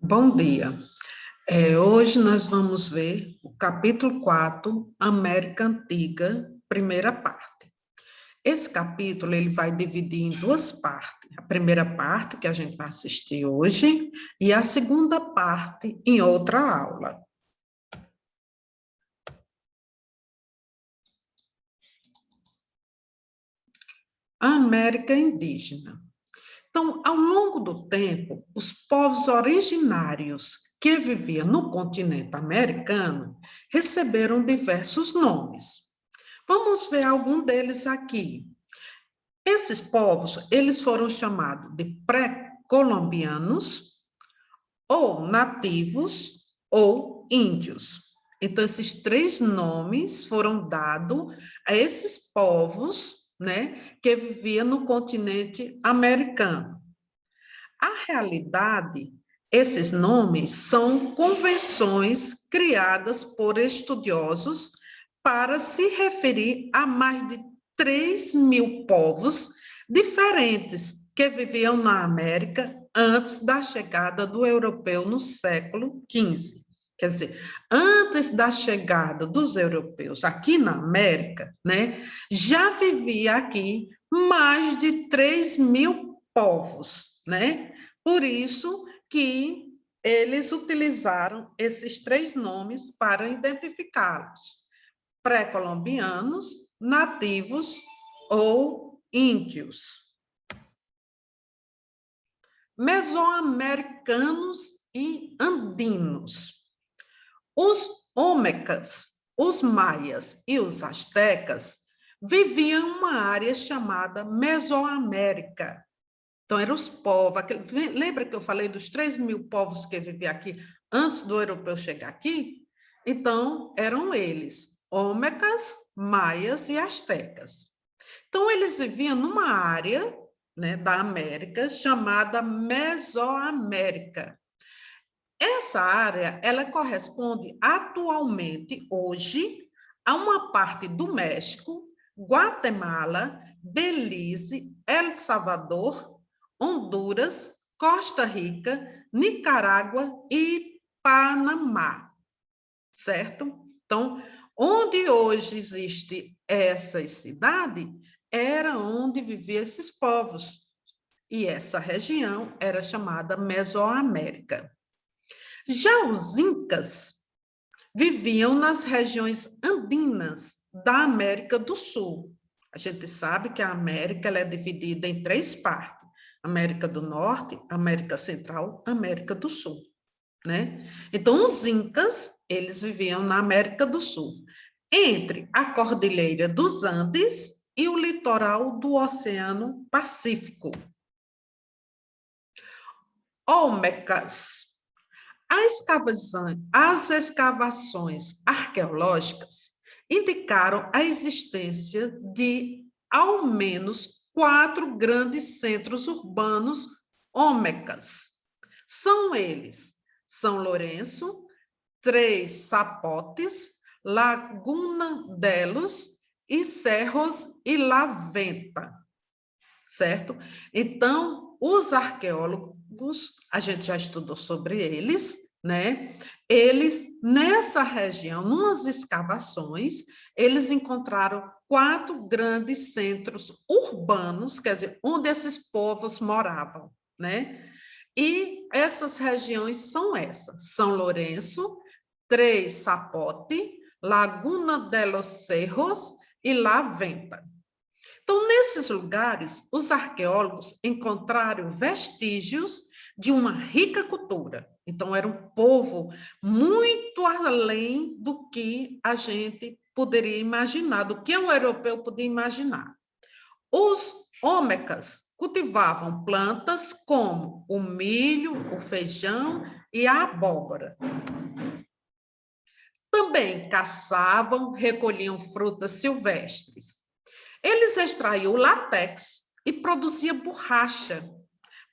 Bom dia. Hoje nós vamos ver o capítulo 4, América Antiga, primeira parte. Esse capítulo ele vai dividir em duas partes. A primeira parte, que a gente vai assistir hoje, e a segunda parte em outra aula. A América Indígena. Então, ao longo do tempo, os povos originários que viviam no continente americano receberam diversos nomes. Vamos ver algum deles aqui. Esses povos, eles foram chamados de pré-colombianos, ou nativos, ou índios. Então, esses três nomes foram dados a esses povos, né, que viviam no continente americano. A realidade, esses nomes são convenções criadas por estudiosos para se referir a mais de 3.000 povos diferentes que viviam na América antes da chegada do europeu no século XV. Quer dizer, antes da chegada dos europeus aqui na América, né, já vivia aqui mais de 3.000 povos, né? Por isso que eles utilizaram esses três nomes para identificá-los: pré-colombianos, nativos ou índios. Mesoamericanos e andinos. Os Olmecas, os maias e os astecas viviam em uma área chamada Mesoamérica. Então, eram os povos. Lembra que eu falei dos 3.000 povos que viviam aqui antes do europeu chegar aqui? Então, eram eles, Olmecas, maias e astecas. Então, eles viviam numa área, né, da América chamada Mesoamérica. Essa área, ela corresponde atualmente, hoje, a uma parte do México, Guatemala, Belize, El Salvador, Honduras, Costa Rica, Nicarágua e Panamá, certo? Então, onde hoje existe essa cidade, era onde viviam esses povos, e essa região era chamada Mesoamérica. Já os incas viviam nas regiões andinas da América do Sul. A gente sabe que a América ela é dividida em três partes: América do Norte, América Central, América do Sul, né? Então, os incas, eles viviam na América do Sul, entre a Cordilheira dos Andes e o litoral do Oceano Pacífico. Olmecas. As escavações arqueológicas indicaram a existência de, ao menos, 4 grandes centros urbanos olmecas. São eles: São Lourenço, Três Zapotes, Laguna Delos e Cerros e La Venta, certo? Então, os arqueólogos, a gente já estudou sobre eles, né? Eles, nessa região, numas escavações, eles encontraram 4 grandes centros urbanos, quer dizer, onde esses povos moravam, né? E essas regiões são essas: São Lourenço, Três Zapote, Laguna de los Cerros e La Venta. Então, nesses lugares, os arqueólogos encontraram vestígios de uma rica cultura. Então, era um povo muito além do que a gente poderia imaginar, do que o europeu podia imaginar. Os Olmecas cultivavam plantas como o milho, o feijão e a abóbora. Também caçavam, recolhiam frutas silvestres. Eles extraíam látex e produziam borracha.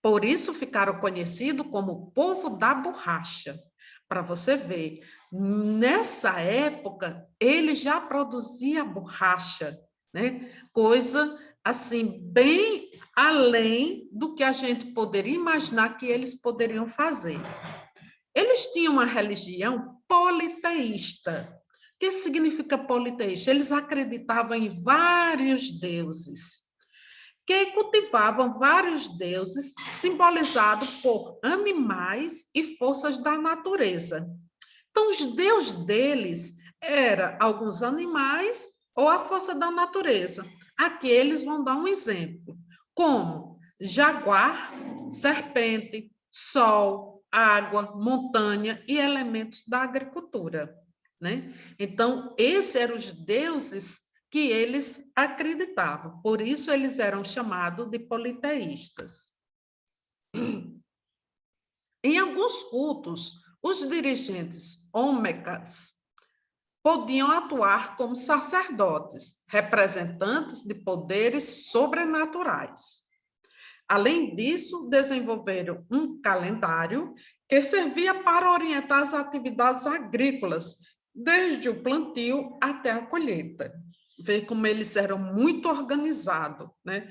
Por isso ficaram conhecidos como o povo da borracha. Para você ver, nessa época, ele já produzia borracha, né? Coisa assim, bem além do que a gente poderia imaginar que eles poderiam fazer. Eles tinham uma religião politeísta. O que significa politeísta? Eles acreditavam em vários deuses, que cultivavam vários deuses simbolizados por animais e forças da natureza. Então, os deuses deles eram alguns animais ou a força da natureza. Aqui eles vão dar um exemplo, como jaguar, serpente, sol, água, montanha e elementos da agricultura, né? Então, esses eram os deuses que eles acreditavam. Por isso, eles eram chamados de politeístas. Em alguns cultos, os dirigentes ômecas podiam atuar como sacerdotes, representantes de poderes sobrenaturais. Além disso, desenvolveram um calendário que servia para orientar as atividades agrícolas, desde o plantio até a colheita. Vê como eles eram muito organizados, né?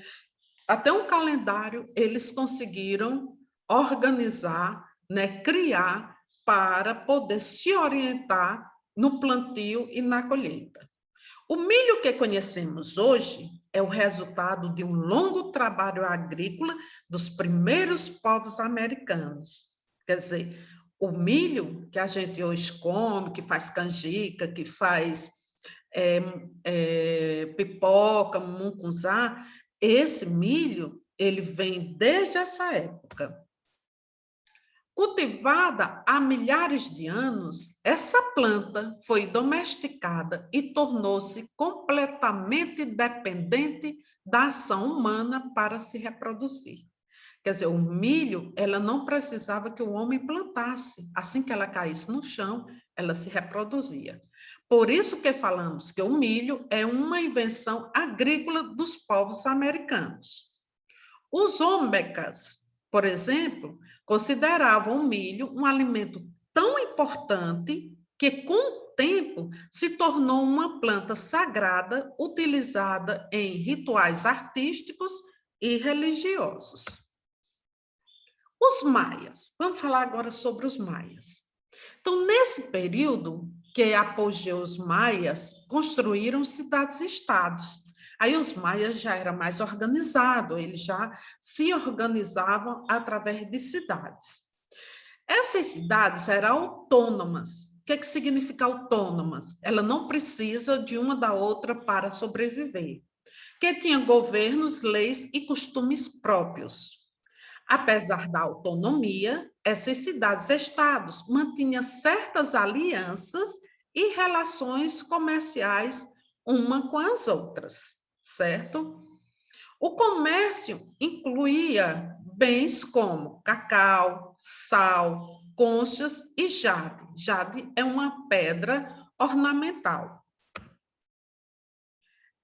Até um calendário eles conseguiram organizar, né, criar para poder se orientar no plantio e na colheita. O milho que conhecemos hoje é o resultado de um longo trabalho agrícola dos primeiros povos americanos. Quer dizer, o milho que a gente hoje come, que faz canjica, que faz pipoca, mungunzá, esse milho, ele vem desde essa época. Cultivada há milhares de anos, essa planta foi domesticada e tornou-se completamente dependente da ação humana para se reproduzir. Quer dizer, o milho, ela não precisava que o homem plantasse. Assim que ela caísse no chão, ela se reproduzia. Por isso que falamos que o milho é uma invenção agrícola dos povos americanos. Os ômecas, por exemplo, consideravam o milho um alimento tão importante que, com o tempo, se tornou uma planta sagrada utilizada em rituais artísticos e religiosos. Os maias. Vamos falar agora sobre os maias. Então, nesse período que apogeu os maias, construíram cidades-estados. Aí os maias já eram mais organizados, eles já se organizavam através de cidades. Essas cidades eram autônomas. O que significa autônomas? Ela não precisa de uma da outra para sobreviver. Que tinha governos, leis e costumes próprios. Apesar da autonomia, essas cidades-estados mantinham certas alianças e relações comerciais uma com as outras, certo? O comércio incluía bens como cacau, sal, conchas e jade. Jade é uma pedra ornamental.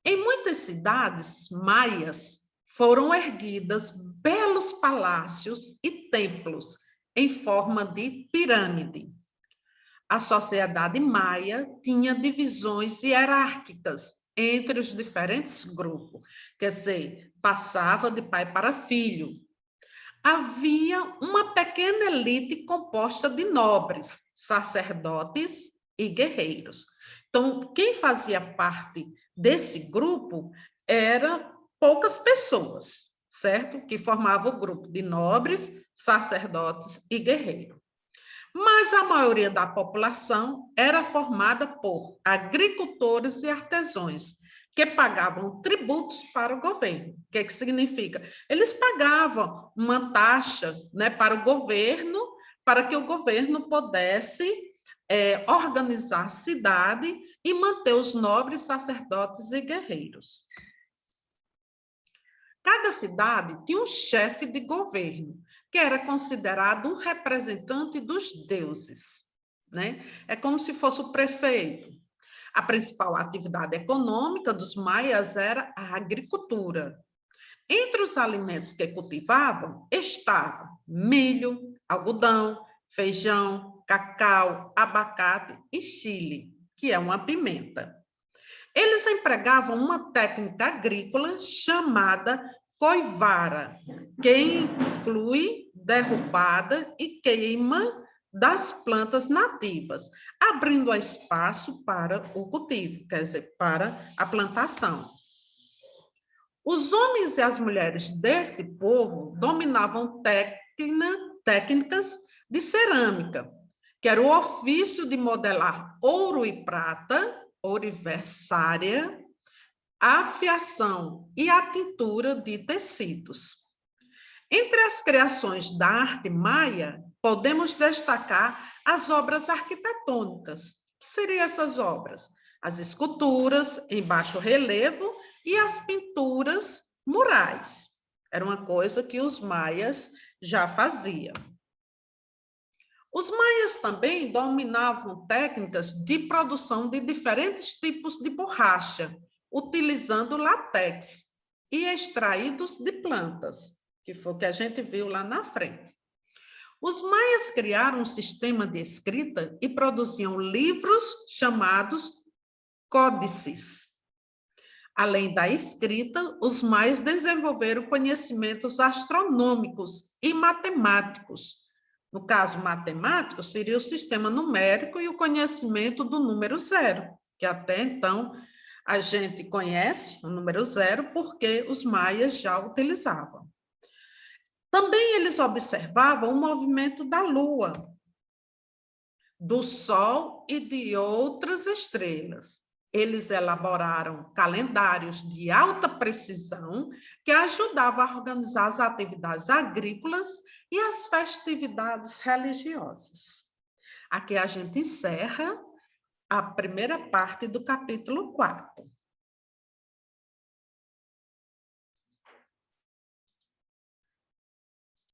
Em muitas cidades maias foram erguidas belos palácios e templos em forma de pirâmide. A sociedade maia tinha divisões hierárquicas entre os diferentes grupos, quer dizer, passava de pai para filho. Havia uma pequena elite composta de nobres, sacerdotes e guerreiros. Então, quem fazia parte desse grupo eram poucas pessoas, certo? Que formavam o grupo de nobres, sacerdotes e guerreiros. Mas a maioria da população era formada por agricultores e artesãos, que pagavam tributos para o governo. O que significa? Eles pagavam uma taxa, né, para o governo, para que o governo pudesse organizar a cidade e manter os nobres, sacerdotes e guerreiros. Cada cidade tinha um chefe de governo, que era considerado um representante dos deuses, né? É como se fosse o prefeito. A principal atividade econômica dos maias era a agricultura. Entre os alimentos que cultivavam estavam milho, algodão, feijão, cacau, abacate e chile, que é uma pimenta. Eles empregavam uma técnica agrícola chamada coivara, que inclui derrubada e queima das plantas nativas, abrindo espaço para o cultivo, quer dizer, para a plantação. Os homens e as mulheres desse povo dominavam técnicas de cerâmica, que era o ofício de modelar ouro e prata, ouriversária, a fiação e a tintura de tecidos. Entre as criações da arte maia, podemos destacar as obras arquitetônicas. Que seriam essas obras? As esculturas em baixo relevo e as pinturas murais. Era uma coisa que os maias já faziam. Os maias também dominavam técnicas de produção de diferentes tipos de borracha, utilizando látex e extraídos de plantas, que foi o que a gente viu lá na frente. Os maias criaram um sistema de escrita e produziam livros chamados códices. Além da escrita, os maias desenvolveram conhecimentos astronômicos e matemáticos. No caso matemático, seria o sistema numérico e o conhecimento do número zero, que até então a gente conhece o número zero porque os maias já utilizavam. Também eles observavam o movimento da Lua, do Sol e de outras estrelas. Eles elaboraram calendários de alta precisão que ajudavam a organizar as atividades agrícolas e as festividades religiosas. Aqui a gente encerra a primeira parte do capítulo 4.